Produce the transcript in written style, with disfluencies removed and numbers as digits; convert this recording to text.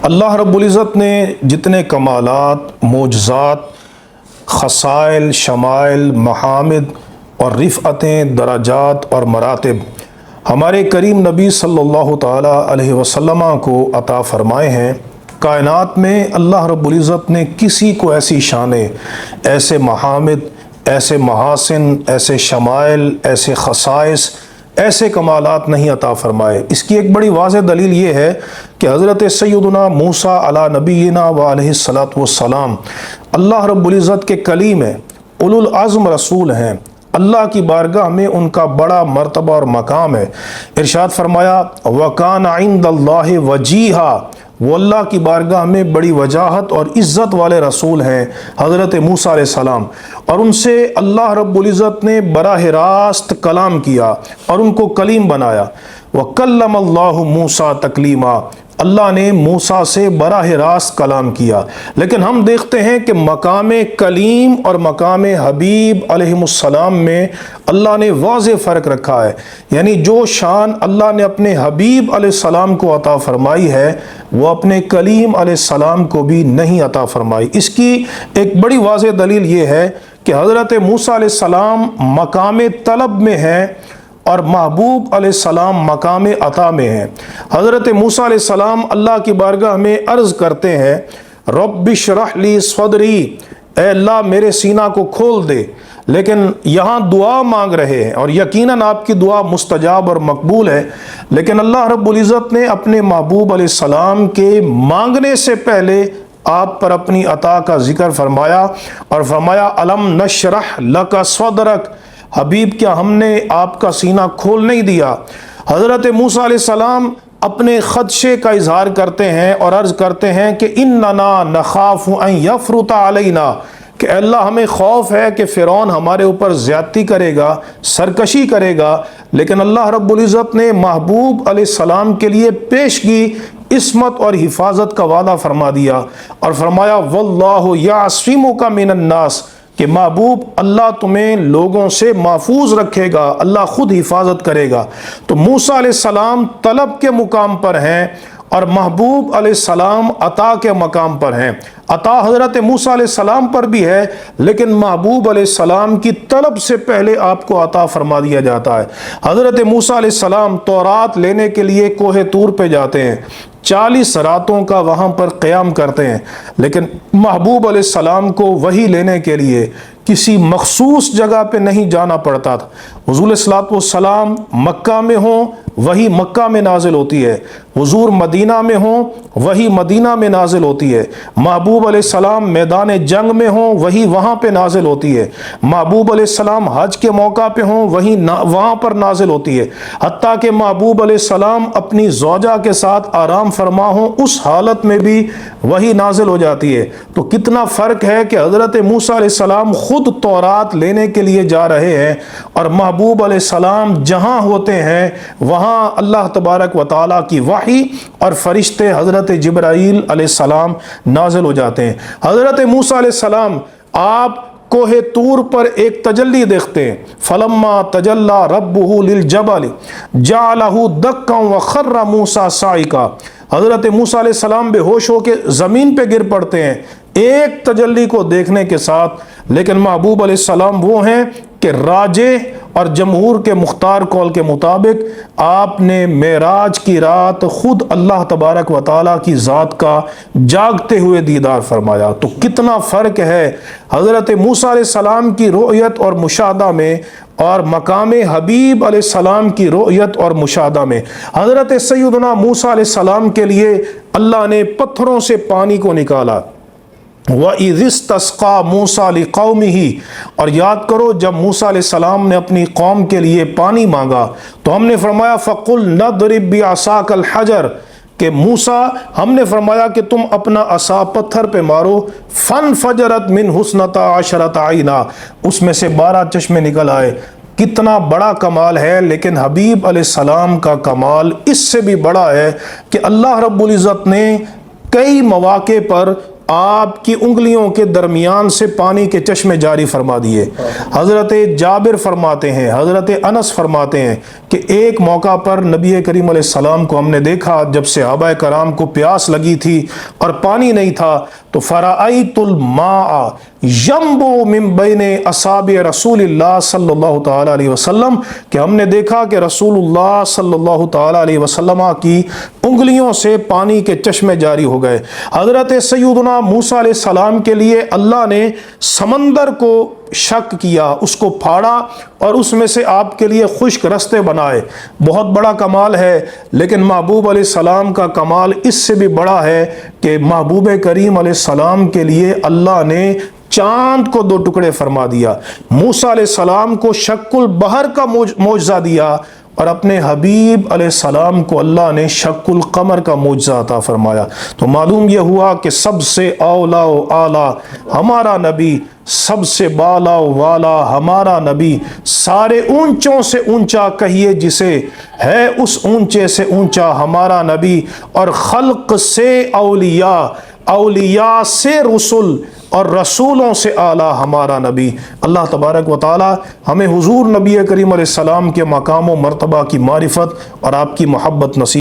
اللہ رب العزت نے جتنے کمالات، معجزات، خصائل، شمائل، محامد اور رفعتیں، درجات اور مراتب ہمارے کریم نبی صلی اللہ تعالیٰ علیہ وسلم کو عطا فرمائے ہیں، کائنات میں اللہ رب العزت نے کسی کو ایسی شانیں، ایسے محامد، ایسے محاسن، ایسے شمائل، ایسے خصائص، ایسے کمالات نہیں عطا فرمائے۔ اس کی ایک بڑی واضح دلیل یہ ہے کہ حضرت سیدنا موسیٰ علی نبینا و علیہ الصلاۃ والسلام اللہ رب العزت کے کلیم ہیں، اولو العزم رسول ہیں، اللہ کی بارگاہ میں ان کا بڑا مرتبہ اور مقام ہے۔ ارشاد فرمایا وَكَانَ عِندَ اللَّهِ وَجِيهًا، وہ اللہ کی بارگاہ میں بڑی وجاہت اور عزت والے رسول ہیں حضرت موسیٰ علیہ السلام، اور ان سے اللہ رب العزت نے براہ راست کلام کیا اور ان کو کلیم بنایا۔ وَكَلَّمَ اللَّهُ مُوسَىٰ تَكْلِيمًا، اللہ نے موسیٰ سے براہ راست کلام کیا۔ لیکن ہم دیکھتے ہیں کہ مقام کلیم اور مقام حبیب علیہ السلام میں اللہ نے واضح فرق رکھا ہے، یعنی جو شان اللہ نے اپنے حبیب علیہ السلام کو عطا فرمائی ہے وہ اپنے کلیم علیہ السلام کو بھی نہیں عطا فرمائی۔ اس کی ایک بڑی واضح دلیل یہ ہے کہ حضرت موسیٰ علیہ السلام مقام طلب میں ہیں اور محبوب علیہ السلام مقام عطا میں ہیں۔ حضرت موسیٰ علیہ السلام اللہ کی بارگاہ میں عرض کرتے ہیں رب اشرح لی صدری، اے اللہ میرے سینہ کو کھول دے، لیکن یہاں دعا مانگ رہے ہیں اور یقیناً آپ کی دعا مستجاب اور مقبول ہے۔ لیکن اللہ رب العزت نے اپنے محبوب علیہ السلام کے مانگنے سے پہلے آپ پر اپنی عطا کا ذکر فرمایا اور فرمایا الم نشرح لک صدرک، حبیب کیا ہم نے آپ کا سینہ کھول نہیں دیا؟ حضرت موسیٰ علیہ السلام اپنے خدشے کا اظہار کرتے ہیں اور عرض کرتے ہیں کہ اننا نخاف ان یفرط علینا، کہ اللہ ہمیں خوف ہے کہ فرعون ہمارے اوپر زیادتی کرے گا، سرکشی کرے گا۔ لیکن اللہ رب العزت نے محبوب علیہ السلام کے لیے پیشگی عصمت اور حفاظت کا وعدہ فرما دیا اور فرمایا واللہ یعصمک من الناس، کہ محبوب اللہ تمہیں لوگوں سے محفوظ رکھے گا، اللہ خود حفاظت کرے گا۔ تو موسیٰ علیہ السلام طلب کے مقام پر ہیں اور محبوب علیہ السلام عطا کے مقام پر ہیں۔ عطا حضرت موسیٰ علیہ السلام پر بھی ہے، لیکن محبوب علیہ السلام کی طلب سے پہلے آپ کو عطا فرما دیا جاتا ہے۔ حضرت موسیٰ علیہ السلام تورات لینے کے لیے کوہ طور پہ جاتے ہیں، 40 راتوں کا وہاں پر قیام کرتے ہیں، لیکن محبوب علیہ السلام کو وحی لینے کے لیے کسی مخصوص جگہ پہ نہیں جانا پڑتا تھا۔ حضور الصلوۃ والسلام مکہ میں ہوں وہی مکہ میں نازل ہوتی ہے، حضور مدینہ میں ہوں وہی مدینہ میں نازل ہوتی ہے، محبوب علیہ السلام میدان جنگ میں ہوں وہی وہاں پہ نازل ہوتی ہے، محبوب علیہ السلام حج کے موقع پہ ہوں وہی وہاں پر نازل ہوتی ہے، حتیٰ کہ محبوب علیہ السلام اپنی زوجہ کے ساتھ آرام فرما ہوں اس حالت میں بھی وہی نازل ہو جاتی ہے۔ تو کتنا فرق ہے کہ حضرت موسیٰ علیہ السلام خود تورات لینے کے لیے جا رہے ہیں اور محبوب علیہ السلام جہاں ہوتے ہیں وہاں اللہ تبارک و تعالیٰ کی وحی اور فرشتے حضرت جبرائیل علیہ السلام نازل ہو جاتے ہیں۔ حضرت موسیٰ علیہ السلام آپ کوہ طور پر ایک تجلی دیکھتے ہیں، فلما تجلی ربہ للجبل جعلہ دکا وخر موسیٰ صاعقا، حضرت موسیٰ علیہ السلام بے ہوش ہو کے زمین پہ گر پڑتے ہیں ایک تجلی کو دیکھنے کے ساتھ۔ لیکن محبوب علیہ السلام وہ ہیں کہ راجح اور جمہور کے مختار قول کے مطابق آپ نے معراج کی رات خود اللہ تبارک و تعالیٰ کی ذات کا جاگتے ہوئے دیدار فرمایا۔ تو کتنا فرق ہے حضرت موسیٰ علیہ السلام کی رؤیت اور مشاہدہ میں اور مقام حبیب علیہ السلام کی رؤیت اور مشاہدہ میں۔ حضرت سیدنا موسیٰ علیہ السلام کے لیے اللہ نے پتھروں سے پانی کو نکالا، وَإِذِ اسْتَسْقَىٰ مُوسَىٰ لِقَوْمِهِ، اور یاد کرو جب موسیٰ علیہ السلام نے اپنی قوم کے لیے پانی مانگا تو ہم نے فرمایا فَقُلْ نَضْرِبْ بِعَصَاكَ الْحَجَرَ، کہ موسیٰ ہم نے فرمایا کہ تم اپنا عصا پتھر پہ مارو، فَانْفَجَرَتْ مِنْ حُسْنَتَا عَشْرَةَ عَيْنًا، اس میں سے 12 چشمے نکل آئے۔ کتنا بڑا کمال ہے، لیکن حبیب علیہ السلام کا کمال اس سے بھی بڑا ہے کہ اللہ رب العزت نے کئی مواقع پر آپ کی انگلیوں کے درمیان سے پانی کے چشمے جاری فرما دیے۔ حضرت جابر فرماتے ہیں، حضرت انس فرماتے ہیں کہ ایک موقع پر نبی کریم علیہ السلام کو ہم نے دیکھا جب صحابہ کرام کو پیاس لگی تھی اور پانی نہیں تھا تو فرأیت الماء ینبع من بین اصابع رسول اللہ صلی اللہ تعالی علیہ وسلم، کہ ہم نے دیکھا کہ رسول اللہ صلی اللہ تعالی علیہ وسلم کی انگلیوں سے پانی کے چشمے جاری ہو گئے۔ حضرت سیدنا موسیٰ علیہ السلام کے لیے اللہ نے سمندر کو شق کیا، اس کو پھاڑا اور اس میں سے آپ کے لیے خشک رستے بنائے۔ بہت بڑا کمال ہے، لیکن محبوب علیہ السلام کا کمال اس سے بھی بڑا ہے کہ محبوب کریم علیہ السلام کے لیے اللہ نے چاند کو 2 ٹکڑے فرما دیا، موسیٰ علیہ السلام کو شق البحر کا معجزہ دیا، اور اپنے حبیب علیہ السلام کو اللہ نے شق القمر کا معجزہ عطا فرمایا۔ تو معلوم یہ ہوا کہ سب سے اولا و اعلیٰ ہمارا نبی، سب سے بالا و والا ہمارا نبی، سارے اونچوں سے اونچا کہیے جسے، ہے اس اونچے سے اونچا ہمارا نبی، اور خلق سے اولیاء، اولیاء سے رسول، اور رسولوں سے اعلیٰ ہمارا نبی۔ اللہ تبارک و تعالی ہمیں حضور نبی کریم علیہ السلام کے مقام و مرتبہ کی معرفت اور آپ کی محبت نصیب